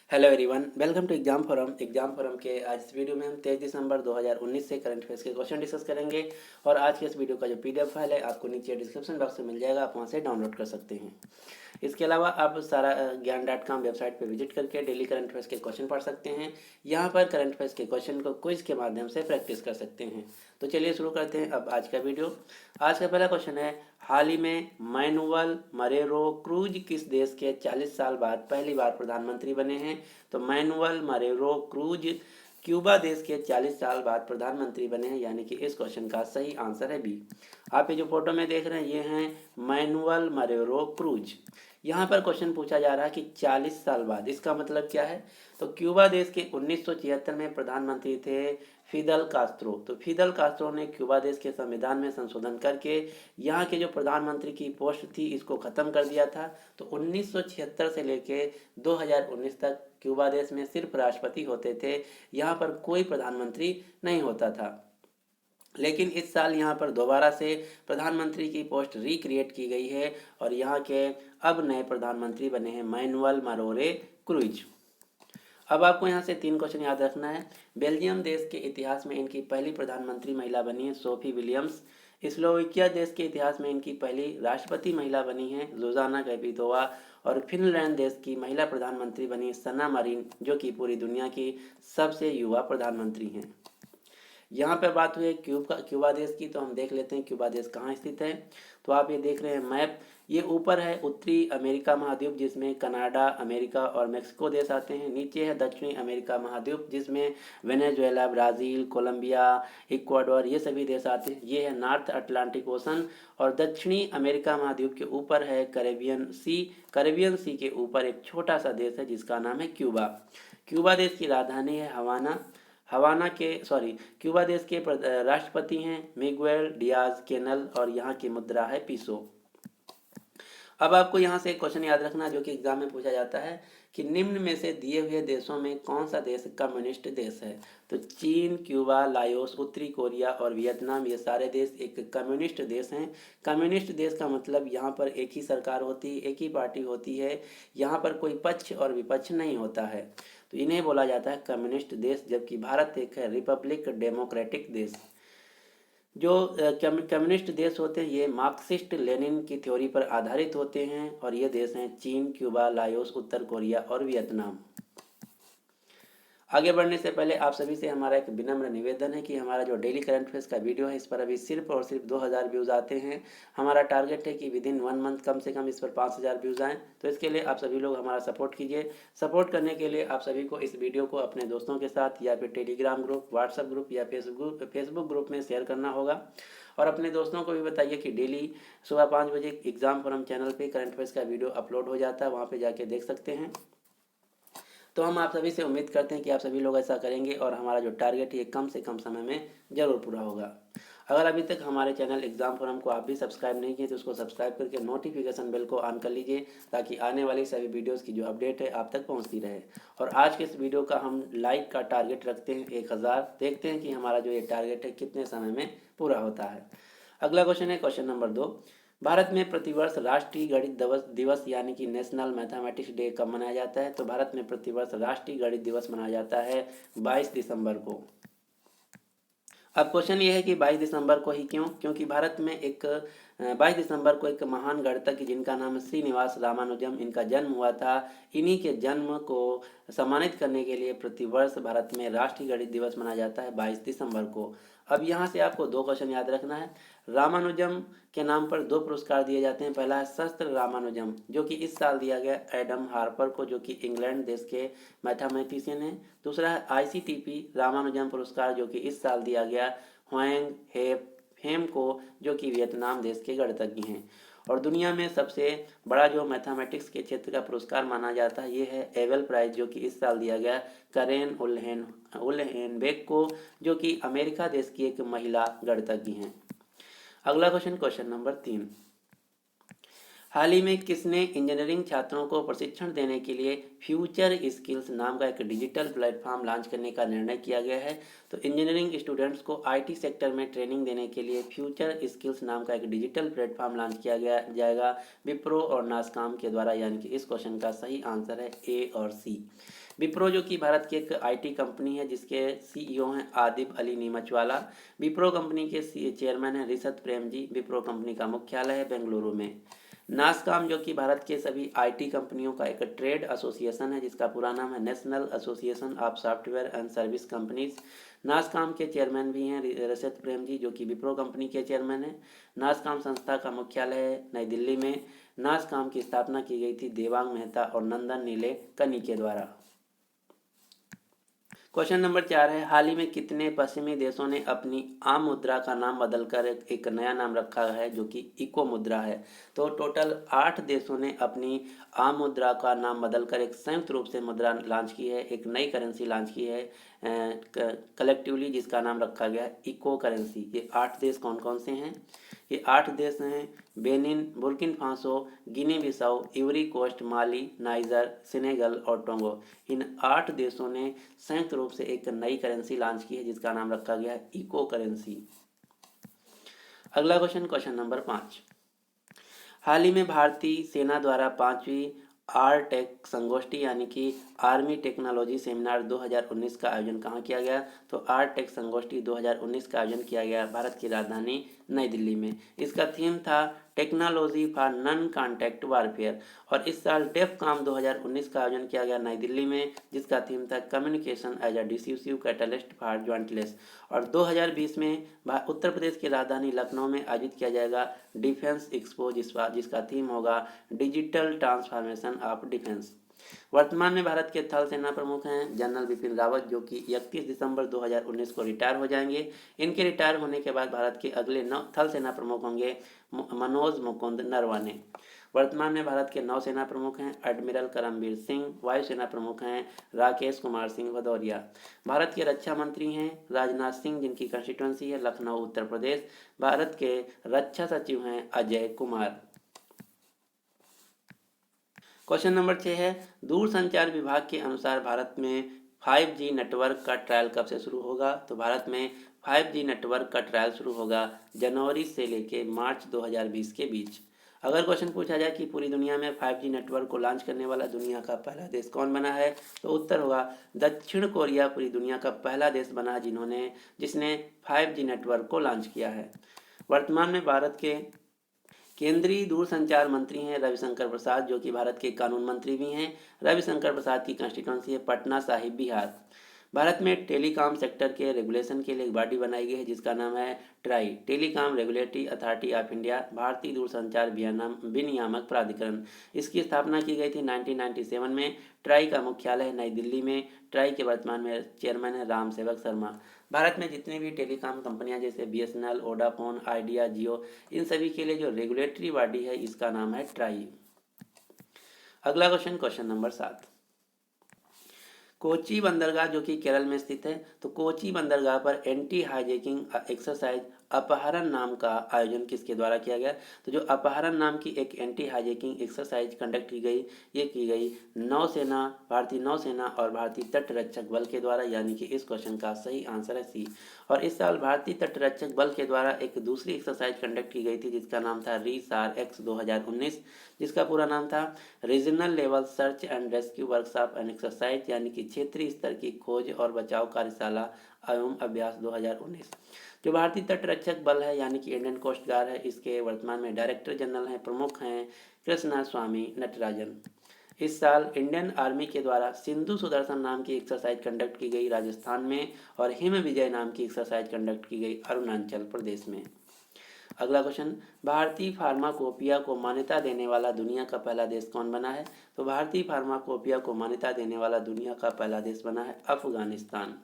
Hello everyone, welcome to exam forum के आज इस वीडियो में हम 23 दिसंबर 2019 से करंट अफेयर्स के क्वेश्चन डिस्कस करेंगे। और आज के इस वीडियो का जो पीडीएफ फाइल है आपको नीचे डिस्क्रिप्शन बॉक्स में मिल जाएगा, आप वहां से डाउनलोड कर सकते हैं। इसके अलावा आप सारा ज्ञान.com वेबसाइट पर विजिट करके डेली करंट अफेयर्स के क्वेश्चन पढ़ सकते हैं। यहाँ पर करंट अफेयर्स के क्वेश्चन को क्विज के माध्यम से प्रैक्टिस कर सकते हैं। तो चलिए शुरू करते हैं अब आज का वीडियो। आज का पहला क्वेश्चन है, हाल ही में मैनुअल मरेरो क्रूज किस देश के 40 साल बाद पहली बार प्रधानमंत्री बने हैं? तो मैनुअल मरेरो क्रूज क्यूबा देश के 40 साल बाद प्रधानमंत्री बने हैं, यानी कि इस क्वेश्चन का सही आंसर है बी। आप ये जो फोटो में देख रहे हैं ये हैं मैनुअल मरेरो क्रूज। यहाँ पर क्वेश्चन पूछा जा रहा है कि 40 साल बाद, इसका मतलब क्या है? तो क्यूबा देश के 1976 में प्रधानमंत्री थे फिदल कास्त्रो। तो फिदल कास्त्रो ने क्यूबा देश के संविधान में संशोधन करके यहाँ के जो प्रधानमंत्री की पोस्ट थी इसको ख़त्म कर दिया था। तो 1976 से लेके 2019 तक क्यूबा देश में सिर्फ राष्ट्रपति होते थे, यहाँ पर कोई प्रधानमंत्री नहीं होता था। लेकिन इस साल यहाँ पर दोबारा से प्रधानमंत्री की पोस्ट रिक्रिएट की गई है और यहाँ के अब नए प्रधानमंत्री बने हैं मैनुअल मरेरो क्रूज। अब आपको यहाँ से 3 क्वेश्चन याद रखना है। बेल्जियम देश के इतिहास में इनकी पहली प्रधानमंत्री महिला बनी है सोफी विलियम्स। स्लोवेकिया देश के इतिहास में इनकी पहली राष्ट्रपति महिला बनी है जुज़ाना कैपितोवा। और फिनलैंड देश की महिला प्रधानमंत्री बनी सना मरीन, जो कि पूरी दुनिया की सबसे युवा प्रधानमंत्री हैं। यहाँ पर बात हुई है क्यूबा देश की, तो हम देख लेते हैं क्यूबा देश कहाँ स्थित है। तो आप ये देख रहे हैं मैप, ये ऊपर है उत्तरी अमेरिका महाद्वीप जिसमें कनाडा, अमेरिका और मेक्सिको देश आते हैं। नीचे है दक्षिणी अमेरिका महाद्वीप जिसमें वेनेजुएला, ब्राज़ील, कोलंबिया, इक्वाडोर ये सभी देश आते हैं। ये है नॉर्थ अटलांटिक ओशन। और दक्षिणी अमेरिका महाद्वीप के ऊपर है कैरेबियन सी। कैरेबियन सी के ऊपर एक छोटा सा देश है जिसका नाम है क्यूबा। क्यूबा देश की राजधानी है हवाना। क्यूबा देश के राष्ट्रपति हैं मिगुएल डियाज कैनल और यहाँ की मुद्रा है पीसो। अब आपको यहाँ से एक क्वेश्चन याद रखना जो कि एग्जाम में पूछा जाता है कि निम्न में से दिए हुए देशों में कौन सा देश कम्युनिस्ट देश है? तो चीन, क्यूबा, लाओस, उत्तरी कोरिया और वियतनाम ये सारे देश एक कम्युनिस्ट देश हैं। कम्युनिस्ट देश का मतलब यहाँ पर एक ही सरकार होती है, एक ही पार्टी होती है, यहाँ पर कोई पक्ष और विपक्ष नहीं होता है, तो इन्हें बोला जाता है कम्युनिस्ट देश। जबकि भारत एक है रिपब्लिक डेमोक्रेटिक देश। जो कम्युनिस्ट देश होते हैं ये मार्क्सिस्ट लेनिन की थ्योरी पर आधारित होते हैं और ये देश हैं चीन, क्यूबा, लाओस, उत्तर कोरिया और वियतनाम। आगे बढ़ने से पहले आप सभी से हमारा एक विनम्र निवेदन है कि हमारा जो डेली करंट अफेयर्स का वीडियो है इस पर अभी सिर्फ और सिर्फ 2000 व्यूज़ आते हैं। हमारा टारगेट है कि विद इन 1 मंथ कम से कम इस पर 5000 व्यूज़ आएँ। तो इसके लिए आप सभी लोग हमारा सपोर्ट कीजिए। सपोर्ट करने के लिए आप सभी को इस वीडियो को अपने दोस्तों के साथ या फिर टेलीग्राम ग्रुप, व्हाट्सएप ग्रुप या फेसबुक ग्रुप में शेयर करना होगा। और अपने दोस्तों को भी बताइए कि डेली सुबह 5 बजे एग्जाम फोरम चैनल पे करंट अफेयर्स का वीडियो अपलोड हो जाता है, वहाँ पे जाके देख सकते हैं। तो हम आप सभी से उम्मीद करते हैं कि आप सभी लोग ऐसा करेंगे और हमारा जो टारगेट है ये कम से कम समय में ज़रूर पूरा होगा। अगर अभी तक हमारे चैनल एग्जाम फोरम को आप भी सब्सक्राइब नहीं किए तो उसको सब्सक्राइब करके नोटिफिकेशन बेल को ऑन कर लीजिए ताकि आने वाली सभी वीडियोस की जो अपडेट है आप तक पहुंचती रहे। और आज के इस वीडियो का हम लाइक का टारगेट रखते हैं 1000। देखते हैं कि हमारा जो ये टारगेट है कितने समय में पूरा होता है। अगला क्वेश्चन है क्वेश्चन नंबर 2। भारत में प्रतिवर्ष राष्ट्रीय गणित दिवस यानी कि नेशनल मैथमेटिक्स डे कब मनाया जाता है? तो भारत में प्रतिवर्ष राष्ट्रीय गणित दिवस मनाया जाता है 22 दिसंबर को। अब क्वेश्चन ये है कि 22 दिसंबर को ही क्यों? क्योंकि भारत में 22 दिसंबर को एक महान गणितज्ञ जिनका नाम है श्रीनिवास रामानुजम, इनका जन्म हुआ था। इन्हीं के जन्म को सम्मानित करने के लिए प्रतिवर्ष भारत में राष्ट्रीय गणित दिवस मनाया जाता है 22 दिसंबर को। अब यहाँ से आपको 2 क्वेश्चन याद रखना है। रामानुजम के नाम पर 2 पुरस्कार दिए जाते हैं। पहला है शस्त्र रामानुजम जो कि इस साल दिया गया एडम हार्पर को, जो कि इंग्लैंड देश के मैथमेटिशियन हैं। दूसरा है ICTP रामानुजम पुरस्कार जो कि इस साल दिया गया ह्वेंग हेम को, जो कि वियतनाम देश के गणितज्ञ हैं। और दुनिया में सबसे बड़ा जो मैथमेटिक्स के क्षेत्र का पुरस्कार माना जाता है ये है एबल प्राइज जो कि इस साल दिया गया करेन उल्हेनबेक को, जो कि अमेरिका देश की एक महिला गणितज्ञ हैं। अगला क्वेश्चन, क्वेश्चन नंबर 3। हाल ही में किसने इंजीनियरिंग छात्रों को प्रशिक्षण देने के लिए फ्यूचर स्किल्स नाम का एक डिजिटल प्लेटफॉर्म लॉन्च करने का निर्णय किया गया है? तो इंजीनियरिंग स्टूडेंट्स को आईटी सेक्टर में ट्रेनिंग देने के लिए फ्यूचर स्किल्स नाम का एक डिजिटल प्लेटफॉर्म लॉन्च किया गया जाएगा विप्रो और नासकॉम के द्वारा, यानी कि इस क्वेश्चन का सही आंसर है ए और सी। विप्रो जो कि भारत की एक आईटी कंपनी है जिसके सीईओ हैं आदिब अली नीमचवाला। विप्रो कंपनी के चेयरमैन हैं रिसत प्रेम जी। विप्रो कंपनी का मुख्यालय है बेंगलुरु में। नासकॉम जो कि भारत के सभी आईटी कंपनियों का एक ट्रेड एसोसिएशन है जिसका पूरा नाम है national association of software and service companies. NASSCOM के चेयरमैन भी हैं रिसत प्रेम जी जो कि विप्रो कंपनी के चेयरमैन हैं। नासकॉम संस्था का मुख्यालय है नई दिल्ली में। नासकॉम की स्थापना की गई थी देवांग मेहता और नंदन नीलेकनी के द्वारा। क्वेश्चन नंबर 4 है, हाल ही में कितने पश्चिमी देशों ने अपनी आम मुद्रा का नाम बदलकर एक नया नाम रखा है जो कि इको मुद्रा है? तो टोटल 8 देशों ने अपनी आम मुद्रा का नाम बदलकर एक संयुक्त रूप से मुद्रा लॉन्च की है, एक नई करेंसी लॉन्च की है कलेक्टिवली, जिसका नाम रखा गया है इको करेंसी। ये 8 देश कौन कौन से हैं? ये 8 देश हैं बेनिन, बुर्किन फासो, गिनी बिसाऊ, इवरी कोस्ट, माली, नाइजर, सेनेगल और टोंगो। इन 8 देशों ने संयुक्त रूप से एक नई करेंसी लॉन्च की है जिसका नाम रखा गया है इको करेंसी। अगला क्वेश्चन, क्वेश्चन नंबर 5। हाल ही में भारतीय सेना द्वारा 5वीं आरटेक संगोष्ठी यानी कि आर्मी टेक्नोलॉजी सेमिनार 2019 का आयोजन कहाँ किया गया? तो आरटेक संगोष्ठी 2019 का आयोजन किया गया भारत की राजधानी नई दिल्ली में। इसका थीम था technology for non contact warfare. और इस साल डेफकॉम 2019 का आयोजन किया गया नई दिल्ली में जिसका थीम था communication as a decisive catalyst for jointness. और 2020 में उत्तर प्रदेश की राजधानी लखनऊ में आयोजित किया जाएगा डिफेंस एक्सपो जिसका थीम होगा डिजिटल ट्रांसफॉर्मेशन ऑफ डिफेंस। वर्तमान में भारत के थल सेना प्रमुख हैं जनरल बिपिन रावत जो कि 31 दिसंबर 2019 को रिटायर हो जाएंगे। इनके रिटायर होने के बाद भारत के अगले थल सेना प्रमुख होंगे मनोज मुकुंद नरवाने। वर्तमान में भारत के नौसेना प्रमुख हैं एडमिरल करमबीर सिंह। वायुसेना प्रमुख हैं राकेश कुमार सिंह भदौरिया। भारत के रक्षा मंत्री हैं राजनाथ सिंह जिनकी कंस्टिट्यूंसी है लखनऊ उत्तर प्रदेश। भारत के रक्षा सचिव हैं अजय कुमार। क्वेश्चन नंबर 6 है, दूरसंचार विभाग के अनुसार भारत में 5G नेटवर्क का ट्रायल कब से शुरू होगा? तो भारत में 5G नेटवर्क का ट्रायल शुरू होगा जनवरी से लेके मार्च 2020 के बीच। अगर क्वेश्चन पूछा जाए कि पूरी दुनिया में 5G नेटवर्क को लॉन्च करने वाला दुनिया का पहला देश कौन बना है, तो उत्तर होगा दक्षिण कोरिया पूरी दुनिया का पहला देश बना है जिसने 5G नेटवर्क को लॉन्च किया है। वर्तमान में भारत के केंद्रीय दूरसंचार मंत्री हैं रविशंकर प्रसाद जो कि भारत के कानून मंत्री भी हैं। रविशंकर प्रसाद की कंस्टिट्यूंसी है पटना साहिब बिहार। भारत में टेलीकॉम सेक्टर के रेगुलेशन के लिए एक बॉडी बनाई गई है जिसका नाम है try, telecom regulatory authority of India, भारतीय दूरसंचार विनियामक प्राधिकरण। इसकी स्थापना की गई थी 1997 में। ट्राई का मुख्यालय है नई दिल्ली में। ट्राई के वर्तमान में चेयरमैन है राम सेवक शर्मा। भारत में जितनी भी टेलीकॉम कंपनियां जैसे बीएसएनएल, वोडाफोन, आइडिया, जियो, इन सभी के लिए जो रेगुलेटरी बॉडी है इसका नाम है ट्राई। अगला क्वेश्चन, क्वेश्चन नंबर 7। कोची बंदरगाह जो कि केरल में स्थित है, तो कोची बंदरगाह पर एंटी हाईजैकिंग एक्सरसाइज अपहरण नाम का आयोजन किसके द्वारा किया गया? तो जो अपहरण नाम की एक एंटी हाईजैकिंग एक्सरसाइज कंडक्ट की गई, ये की गई नौसेना, भारतीय नौसेना और भारतीय तट रक्षक बल के द्वारा, यानी कि इस क्वेश्चन का सही आंसर है सी। और इस साल भारतीय तट रक्षक बल के द्वारा एक दूसरी एक्सरसाइज कंडक्ट की गई थी जिसका नाम था RESAR-X 2019, जिसका पूरा नाम था regional level search and rescue workshop and exercise, यानी कि क्षेत्रीय स्तर की खोज और बचाव कार्यशाला एवं अभ्यास 2019। जो भारतीय तट रक्षक बल है यानी कि इंडियन कोस्ट गार्ड है, इसके वर्तमान में डायरेक्टर जनरल हैं, प्रमुख हैं कृष्णा स्वामी नटराजन। इस साल इंडियन आर्मी के द्वारा सिंधु सुदर्शन नाम की एक्सरसाइज कंडक्ट की गई राजस्थान में और हिम विजय नाम की एक्सरसाइज कंडक्ट की गई अरुणाचल प्रदेश में। अगला क्वेश्चन, भारतीय फार्माकोपिया को मान्यता देने वाला दुनिया का पहला देश कौन बना है? तो भारतीय फार्माकोपिया को मान्यता देने वाला दुनिया का पहला देश बना है अफगानिस्तान।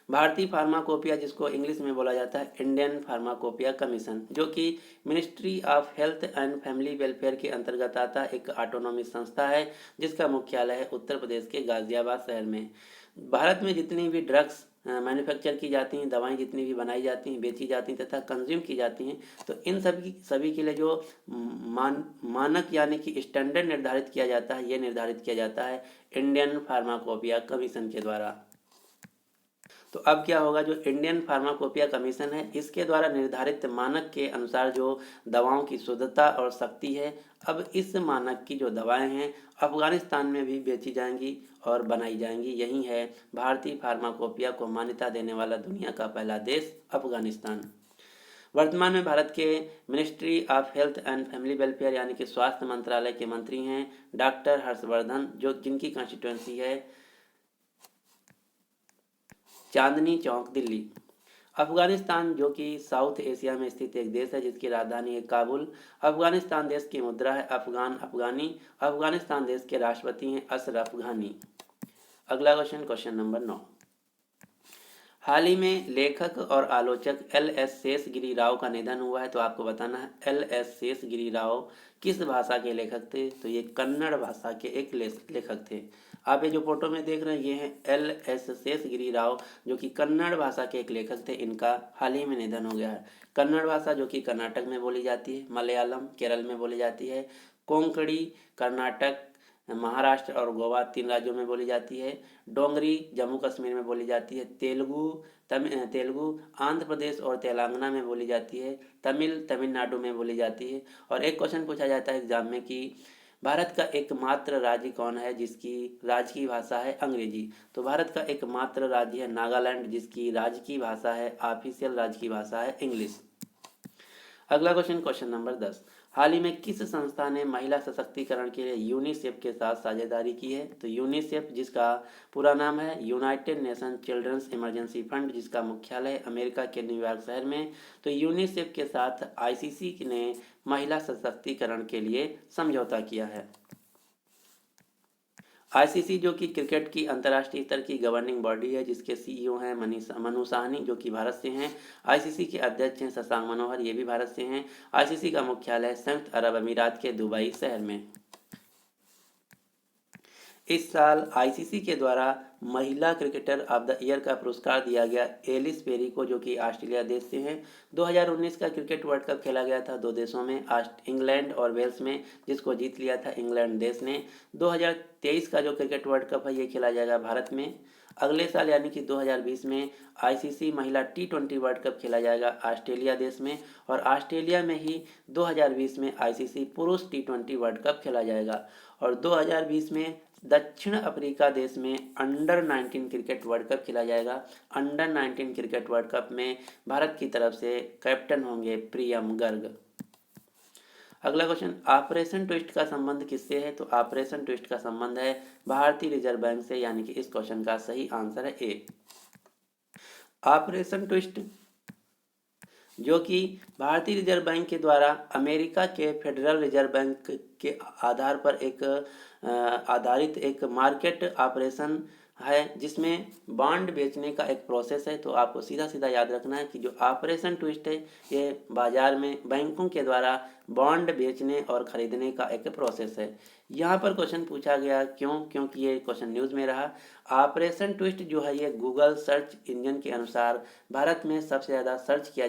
भारतीय फार्माकोपिया, जिसको इंग्लिश में बोला जाता है इंडियन फार्माकोपिया कमीशन, जो कि ministry of health and family welfare के अंतर्गत आता है, एक ऑटोनॉमिक संस्था है जिसका मुख्यालय है उत्तर प्रदेश के गाजियाबाद शहर में। भारत में जितनी भी ड्रग्स मैन्युफैक्चर की जाती हैं, दवाएं जितनी भी बनाई जाती हैं, बेची जाती हैं तथा कंज्यूम की जाती हैं, तो इन सभी के लिए जो मानक यानी कि स्टैंडर्ड निर्धारित किया जाता है, ये निर्धारित किया जाता है इंडियन फार्माकोपिया कमीशन के द्वारा। तो अब क्या होगा, जो इंडियन फार्माकोपिया कमीशन है इसके द्वारा निर्धारित मानक के अनुसार जो दवाओं की शुद्धता और शक्ति है, अब इस मानक की जो दवाएं हैं अफगानिस्तान में भी बेची जाएंगी और बनाई जाएंगी। यही है भारतीय फार्माकोपिया को मान्यता देने वाला दुनिया का पहला देश अफगानिस्तान। वर्तमान में भारत के ministry of health and family welfare यानी कि स्वास्थ्य मंत्रालय के मंत्री हैं डॉक्टर हर्षवर्धन, जो जिनकी कॉन्स्टिट्यूंसी है चांदनी चौक, दिल्ली। अफगानिस्तान जो कि साउथ एशिया में स्थित एक देश है जिसकी राजधानी है काबुल। अफगानिस्तान देश की मुद्रा है अफगान अफगानी। अफगानिस्तान देश के राष्ट्रपति हैं अशरफ घनी। अगला क्वेश्चन, क्वेश्चन नंबर 9। हाल ही में लेखक और आलोचक एल.एस. शेषगिरी राव का निधन हुआ है। तो आपको बताना है एल.एस. शेषगिरी राव किस भाषा के लेखक थे। तो ये कन्नड़ भाषा के एक लेखक थे। आप ये जो फोटो में देख रहे हैं ये हैं एल.एस. शेषगिरी राव, जो कि कन्नड़ भाषा के एक लेखक थे। इनका हाल ही में निधन हो गया है। कन्नड़ भाषा जो कि कर्नाटक में बोली जाती है, मलयालम केरल में बोली जाती है, कोंकणी कर्नाटक, महाराष्ट्र और गोवा 3 राज्यों में बोली जाती है, डोंगरी जम्मू कश्मीर में बोली जाती है, तेलुगु आंध्र प्रदेश और तेलंगाना में बोली जाती है, तमिल तमिलनाडु में बोली जाती है। और एक क्वेश्चन पूछा जाता है एग्जाम में कि भारत का एकमात्र राज्य कौन है जिसकी राजकीय भाषा है अंग्रेजी। तो भारत का एकमात्र राज्य है नागालैंड, जिसकी राजकीय भाषा है, ऑफिशियल राजकीय भाषा है इंग्लिश। अगला क्वेश्चन, क्वेश्चन नंबर 10। हाल ही में किस संस्था ने महिला सशक्तिकरण के लिए यूनिसेफ के साथ साझेदारी की है। तो यूनिसेफ, जिसका पूरा नाम है United Nation children's emergency fund, जिसका मुख्यालय अमेरिका के न्यूयॉर्क शहर में। तो यूनिसेफ के साथ आईसीसी ने महिला सशक्तिकरण के लिए समझौता किया है। आईसीसी जो कि क्रिकेट की अंतर्राष्ट्रीय स्तर की गवर्निंग बॉडी है, जिसके सीईओ हैं मनु साहनी, जो कि भारत से हैं। आईसीसी के अध्यक्ष हैं शशांक मनोहर, ये भी भारत से हैं। आईसीसी का मुख्यालय संयुक्त अरब अमीरात के दुबई शहर में। इस साल आईसीसी के द्वारा महिला क्रिकेटर ऑफ द ईयर का पुरस्कार दिया गया एलिस पेरी को, जो कि ऑस्ट्रेलिया देश से हैं। 2019 का क्रिकेट वर्ल्ड कप खेला गया था 2 देशों में, इंग्लैंड और वेल्स में, जिसको जीत लिया था इंग्लैंड देश ने। 2023 का जो क्रिकेट वर्ल्ड कप है ये खेला जाएगा भारत में। अगले साल यानी कि 2020 में आईसीसी महिला टी20 वर्ल्ड कप खेला जाएगा ऑस्ट्रेलिया देश में। और ऑस्ट्रेलिया में ही 2020 में आईसीसी पुरुष टी20 वर्ल्ड कप खेला जाएगा। और 2020 में दक्षिण अफ्रीका देश में अंडर 19 क्रिकेट वर्ल्ड कप खेला जाएगा। अंडर 19 क्रिकेट वर्ल्ड कप में भारत की तरफ से कैप्टन होंगे प्रियम गर्ग। अगला क्वेश्चन, ऑपरेशन ट्विस्ट का संबंध किससे है। तो ऑपरेशन ट्विस्ट का संबंध है भारतीय रिजर्व बैंक से, यानी कि इस क्वेश्चन का सही आंसर है ए। ऑपरेशन ट्विस्ट जो कि भारतीय रिजर्व बैंक के द्वारा अमेरिका के फेडरल रिजर्व बैंक के आधार पर आधारित एक मार्केट ऑपरेशन है, जिसमें बॉन्ड बेचने का एक प्रोसेस है। तो आपको सीधा सीधा याद रखना है कि जो ऑपरेशन ट्विस्ट है ये बाजार में बैंकों के द्वारा बॉन्ड बेचने और खरीदने का एक प्रोसेस है। यहाँ पर क्वेश्चन पूछा गया क्योंकि ये क्वेश्चन न्यूज़ में रहा। ऑपरेशन ट्विस्ट जो है ये गूगल सर्च इंजन के अनुसार भारत में सबसे ज़्यादा सर्च किया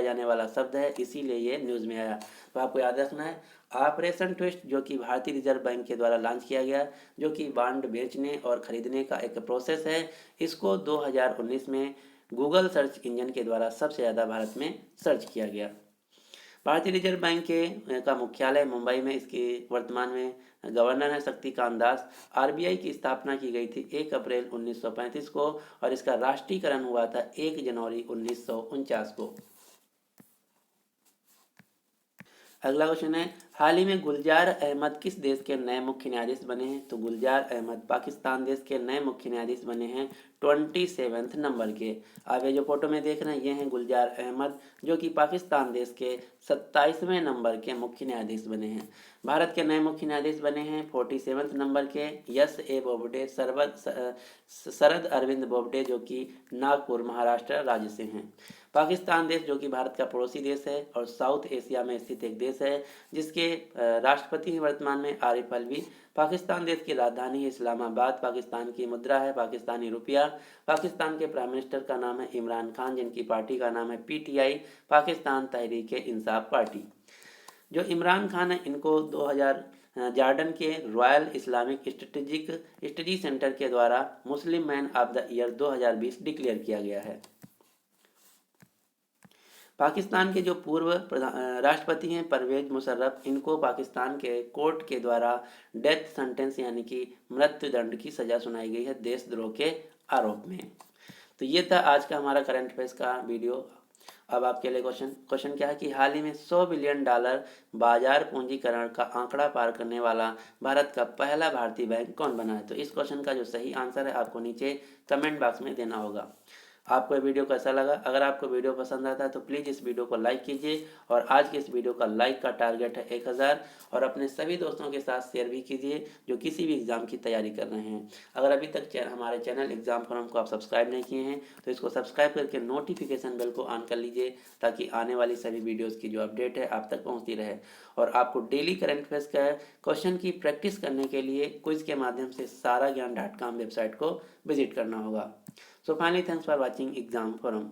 जाने वाला शब्द है, इसीलिए ये न्यूज़ में आया। तो आपको याद रखना है ऑपरेशन ट्विस्ट जो कि भारतीय रिजर्व बैंक के द्वारा लॉन्च किया गया, जो कि बॉन्ड बेचने और खरीदने का एक प्रोसेस है। इसको 2019 में गूगल सर्च इंजन के द्वारा सबसे ज़्यादा भारत में सर्च किया गया। भारतीय रिजर्व बैंक का मुख्यालय मुंबई में, इसके वर्तमान में गवर्नर है शक्तिकांत दास। आरबीआई की स्थापना की गई थी 1 अप्रैल 1935 को और इसका राष्ट्रीयकरण हुआ था 1 जनवरी 1949 को। अगला क्वेश्चन है, हाल ही में गुलजार अहमद किस देश के नए मुख्य न्यायाधीश बने हैं? तो गुलजार अहमद पाकिस्तान देश के नए मुख्य न्यायाधीश बने हैं 27वें नंबर के। आप ये जो फोटो में देख रहे हैं ये हैं गुलजार अहमद, जो कि पाकिस्तान देश के 27वें नंबर के मुख्य न्यायाधीश बने हैं। भारत के नए मुख्य न्यायाधीश बने हैं 47वें नंबर के यस ए बोबडे, शरद अरविंद बोबडे, जो कि नागपुर महाराष्ट्र राज्य से हैं। पाकिस्तान देश जो कि भारत का पड़ोसी देश है और साउथ एशिया में स्थित एक देश है, जिसके राष्ट्रपति हैं वर्तमान में आरिफ अलवी। पाकिस्तान देश की राजधानी है इस्लामाबाद। पाकिस्तान की मुद्रा है पाकिस्तानी रुपया। पाकिस्तान के प्राइम मिनिस्टर का नाम है इमरान खान, जिनकी पार्टी का नाम है पीटीआई, पाकिस्तान तहरीक इंसाफ पार्टी। जो इमरान खान है इनको 2000 जॉर्डन के रॉयल इस्लामिक स्टडी सेंटर के द्वारा Muslim man of the year 2020 declare किया गया है। पाकिस्तान के जो पूर्व राष्ट्रपति हैं परवेज मुशर्रफ, इनको पाकिस्तान के कोर्ट के द्वारा डेथ सेंटेंस यानी कि मृत्यु दंड की सजा सुनाई गई है देशद्रोह के आरोप में। तो ये था आज का हमारा करंट अफेयर्स का वीडियो। अब आपके लिए क्वेश्चन क्या है कि हाल ही में $100 बिलियन बाजार पूंजीकरण का आंकड़ा पार करने वाला भारत का पहला भारतीय बैंक कौन बना है? तो इस क्वेश्चन का जो सही आंसर है आपको नीचे कमेंट बॉक्स में देना होगा। आपको ये वीडियो कैसा लगा? अगर आपको वीडियो पसंद आता है तो प्लीज़ इस वीडियो को लाइक कीजिए, और आज के इस वीडियो का लाइक का टारगेट है 1000, और अपने सभी दोस्तों के साथ शेयर भी कीजिए जो किसी भी एग्ज़ाम की तैयारी कर रहे हैं। अगर अभी तक हमारे चैनल एग्ज़ाम फोरम को आप सब्सक्राइब नहीं किए हैं तो इसको सब्सक्राइब करके नोटिफिकेशन बेल को ऑन कर लीजिए, ताकि आने वाली सभी वीडियोज़ की जो अपडेट है आप तक पहुँचती रहे। और आपको डेली करंट अफेयर्स का क्वेश्चन की प्रैक्टिस करने के लिए क्विज के माध्यम से saragyan.com वेबसाइट को विजिट करना होगा। So finally, thanks for watching Exam Forum.